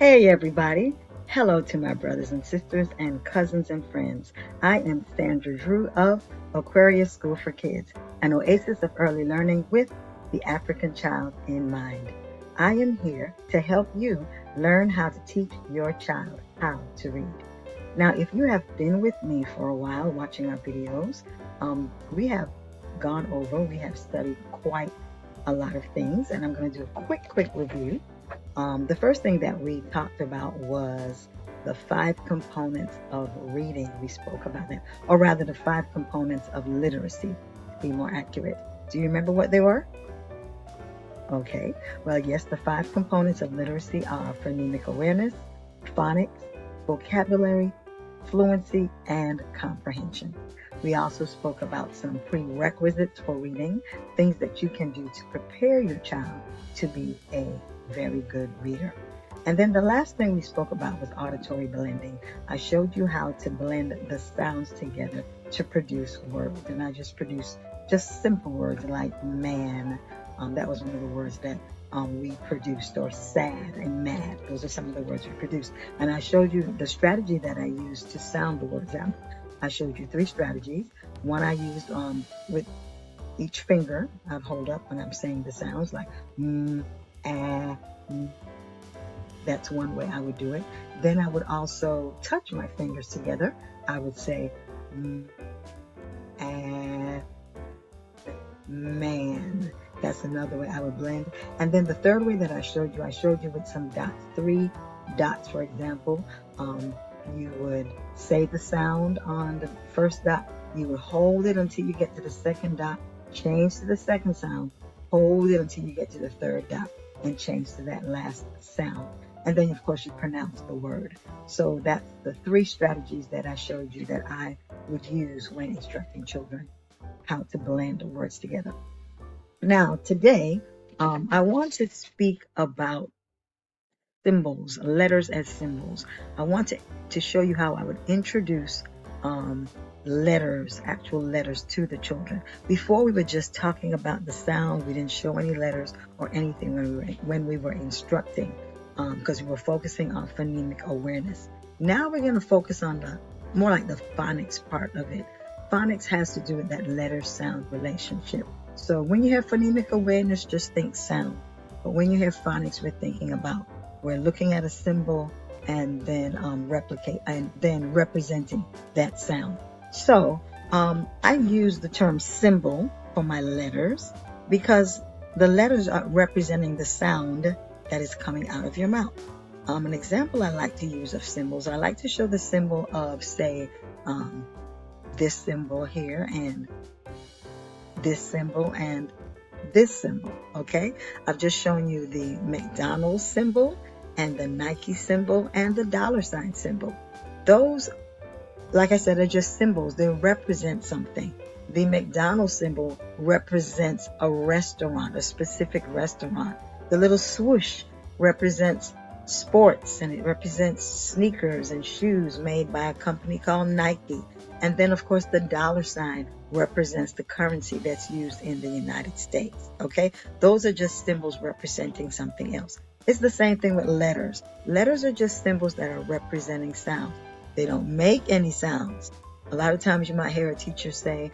Hey everybody. Hello to my brothers and sisters and cousins and friends. I am Sandra Drew of Aquarius School for Kids, an oasis of early learning with the African child in mind. I am here to help you learn how to teach your child how to read. Now, if you have been with me for a while watching our videos, we have we have studied quite a lot of things, and I'm going to do a quick review. The first thing that we talked about was the five components of reading. We spoke about that, or rather, the five components of literacy, to be more accurate. Do you remember what they were? Okay, well, yes, the five components of literacy are phonemic awareness, phonics, vocabulary, fluency, and comprehension. We also spoke about some prerequisites for reading, things that you can do to prepare your child to be a very good reader. And then the last thing we spoke about was auditory blending. I showed you how to blend the sounds together to produce words. And I just produced just simple words like man. That was one of the words that we produced, or sad and mad. Those are some of the words we produced. And I showed you the strategy that I used to sound the words out. I showed you three strategies. One I used with each finger. I'd hold up when I'm saying the sounds like ah, that's one way I would do it. Then I would also touch my fingers together. I would say man. That's another way I would blend. And then the third way that I showed you with some dots. 3 dots, for example. You would say the sound on the first dot. You would hold it until you get to the second dot. Change to the second sound. Hold it until you get to the third dot. And change to that last sound. And then, of course, you pronounce the word. So that's the 3 strategies that I showed you that I would use when instructing children how to blend the words together. Now, today, I want to speak about symbols, letters as symbols. I want to show you how I would introduce letters, actual letters to the children. Before, we were just talking about the sound. We didn't show any letters or anything when we were instructing, because we were focusing on phonemic awareness. Now we're going to focus on the more like the phonics part of it. Phonics has to do with that letter-sound relationship. So when you have phonemic awareness, just think sound. But when you hear phonics, we're looking at a symbol and then representing that sound. So I use the term symbol for my letters because the letters are representing the sound that is coming out of your mouth. An example I like to use of symbols, I like to show the symbol of, say, this symbol here, and this symbol, and this symbol. Okay, I've just shown you the McDonald's symbol and the Nike symbol and the $ symbol. Those, like I said, are just symbols. They represent something. The McDonald's symbol represents a restaurant, a specific restaurant. The little swoosh represents sports, and it represents sneakers and shoes made by a company called Nike. And then, of course, the $ represents the currency that's used in the United States. Okay, those are just symbols representing something else. It's the same thing with letters. Letters are just symbols that are representing sounds. They don't make any sounds. A lot of times you might hear a teacher say,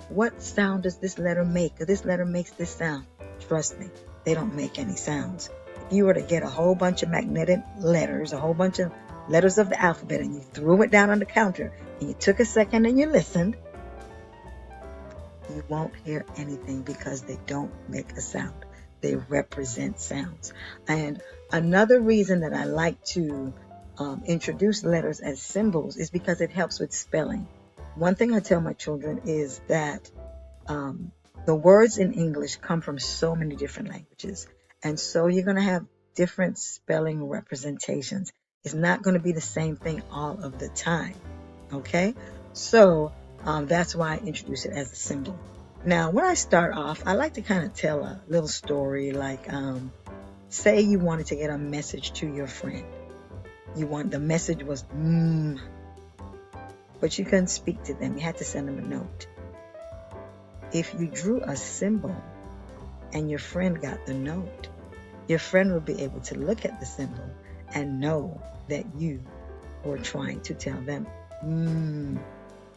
what sound does this letter make? This letter makes this sound. Trust me, they don't make any sounds. If you were to get a whole bunch of magnetic letters, a whole bunch of letters of the alphabet, and you threw it down on the counter, and you took a second and you listened, you won't hear anything because they don't make a sound. They represent sounds. And another reason that I like to introduce letters as symbols is because it helps with spelling. One thing I tell my children is that the words in English come from so many different languages. And so you're going to have different spelling representations. It's not going to be the same thing all of the time. Okay? So that's why I introduce it as a symbol. Now, when I start off, I like to kind of tell a little story, like say you wanted to get a message to your friend. The message was but you couldn't speak to them. You had to send them a note. If you drew a symbol and your friend got the note, your friend would be able to look at the symbol and know that you were trying to tell them.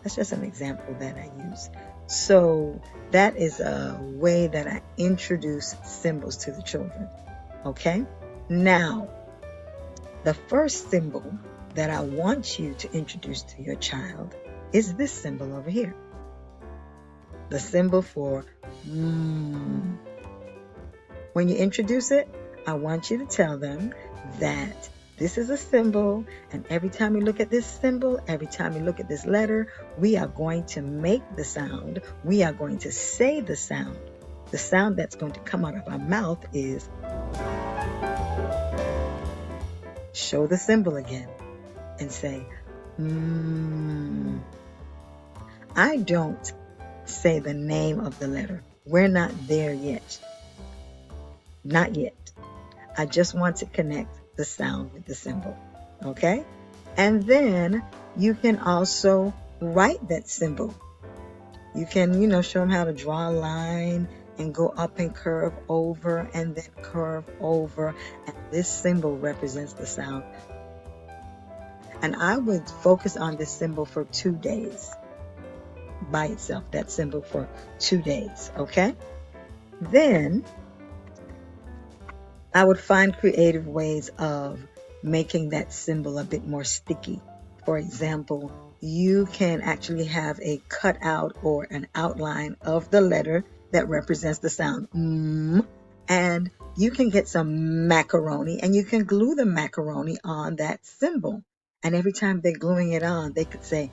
That's just an example that I use. So that is a way that I introduce symbols to the children. Okay? Now, the first symbol that I want you to introduce to your child is this symbol over here. The symbol for When you introduce it, I want you to tell them that this is a symbol, and every time you look at this symbol, every time you look at this letter, we are going to make the sound. We are going to say the sound. The sound that's going to come out of our mouth is, show the symbol again and say, I don't say the name of the letter. We're not there yet. Not yet. I just want to connect the sound with the symbol. Okay? And then you can also write that symbol. You can, show them how to draw a line and go up and curve over and then curve over. And this symbol represents the sound. And I would focus on this symbol for 2 days by itself, that symbol for 2 days. Okay? Then I would find creative ways of making that symbol a bit more sticky. For example, you can actually have a cutout or an outline of the letter that represents the sound and you can get some macaroni and you can glue the macaroni on that symbol. And every time they're gluing it on, they could say,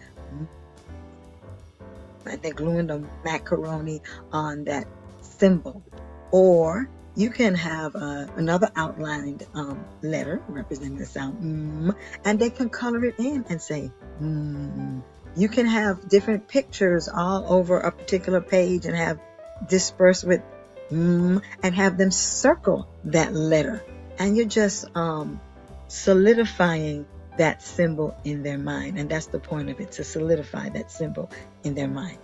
and they're gluing the macaroni on that symbol. Or you can have another outlined letter representing the sound and they can color it in and say You can have different pictures all over a particular page and have dispersed with and have them circle that letter, and you're just solidifying that symbol in their mind. And that's the point of it, to solidify that symbol in their mind.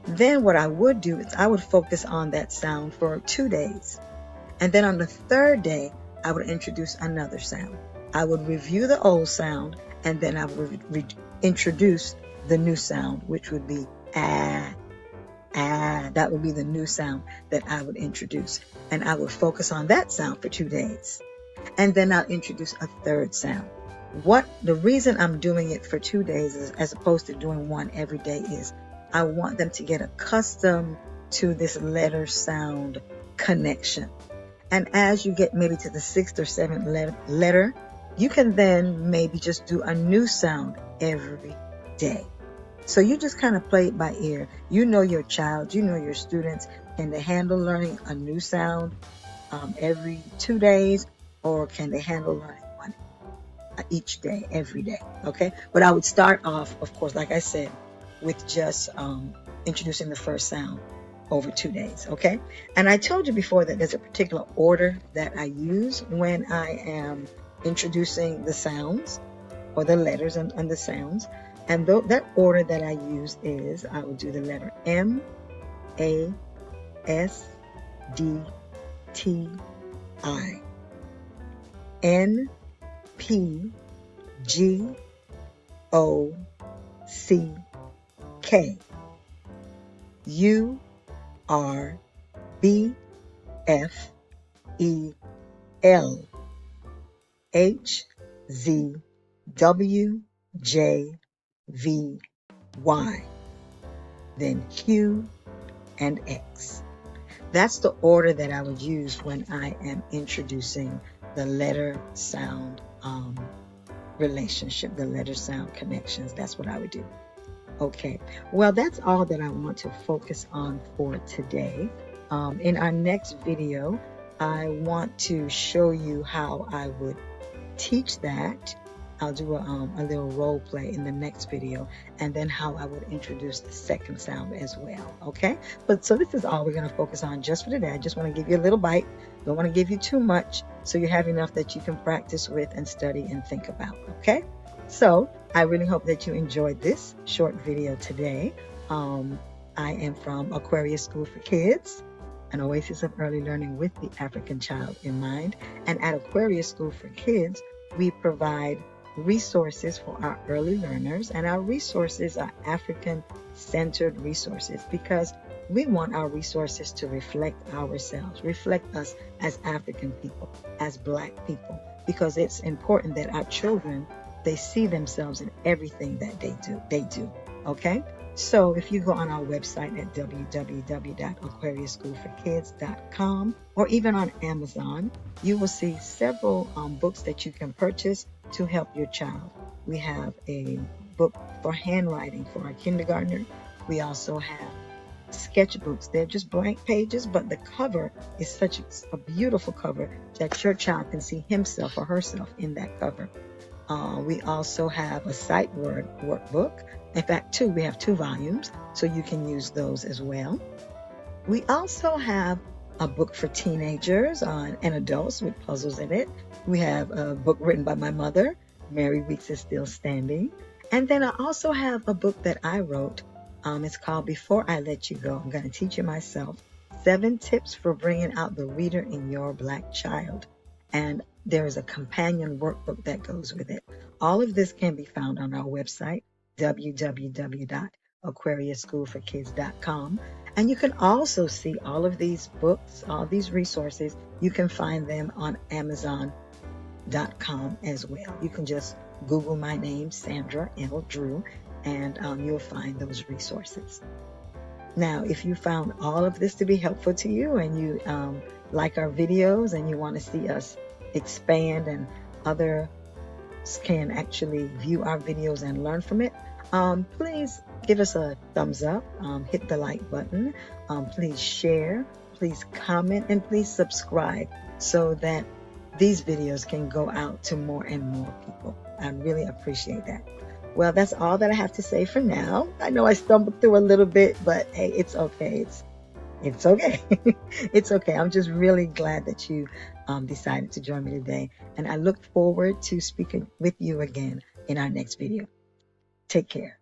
Then what I would do is I would focus on that sound for 2 days. And then on the 3rd day, I would introduce another sound. I would review the old sound, and then I would introduce the new sound, which would be ah. That would be the new sound that I would introduce. And I would focus on that sound for 2 days. And then I'll introduce a 3rd sound. The reason I'm doing it for 2 days as opposed to doing one every day is I want them to get accustomed to this letter sound connection. And as you get maybe to the 6th or 7th letter, you can then maybe just do a new sound every day. So you just kind of play it by ear. You know your child, you know your students, can they handle learning a new sound every 2 days, or can they handle learning one each day, every day? Okay. But I would start off, of course, like I said, with just introducing the first sound over 2 days. Okay. And I told you before that there's a particular order that I use when I am introducing the sounds or the letters and the sounds. And that order that I use is I will do the letter M, A, S, D, T, I, N, P, G, O, C, K, U, R, B, F, E, L, H, Z, W, J, V, Y, then Q and X. That's the order that I would use when I am introducing the letter sound relationship, the letter sound connections. That's what I would do. Okay, well, that's all that I want to focus on for today. In our next video, I want to show you how I would teach that. I'll do a little role play in the next video, and then how I would introduce the second sound as well. Okay, so this is all we're going to focus on just for today. I just want to give you a little bite. Don't want to give you too much, so you have enough that you can practice with and study and think about. Okay, so I really hope that you enjoyed this short video today. I am from Aquarius School for Kids, an oasis of early learning with the African child in mind. And at Aquarius School for Kids, we provide resources for our early learners, and our resources are African-centered resources because we want our resources to reflect ourselves, reflect us as African people, as Black people, because it's important that our children, they see themselves in everything that they do. Okay? So if you go on our website at www.aquariusschoolforkids.com or even on Amazon, you will see several books that you can purchase to help your child. We have a book for handwriting for our kindergartner. We also have sketchbooks. They're just blank pages, but the cover is such a beautiful cover that your child can see himself or herself in that cover. We also have a sight word workbook. In fact, we have 2 volumes, so you can use those as well. We also have a book for teenagers and adults with puzzles in it. We have a book written by my mother, Mary Weeks is Still Standing. And then I also have a book that I wrote. It's called Before I Let You Go. I'm going to teach it myself. 7 tips for bringing out the reader in your Black child. And there is a companion workbook that goes with it. All of this can be found on our website, www.aquariusschoolforkids.com. And you can also see all of these books, all these resources. You can find them on Amazon.com as well. You can just Google my name, Sandra L. Drew, and you'll find those resources. Now, if you found all of this to be helpful to you and you like our videos and you want to see us expand and others can actually view our videos and learn from it, please give us a thumbs up, hit the like button, please share, please comment, and please subscribe so that these videos can go out to more and more people. I really appreciate that. Well, that's all that I have to say for now. I know I stumbled through a little bit, but hey, it's okay. It's okay. It's okay. I'm just really glad that you decided to join me today. And I look forward to speaking with you again in our next video. Take care.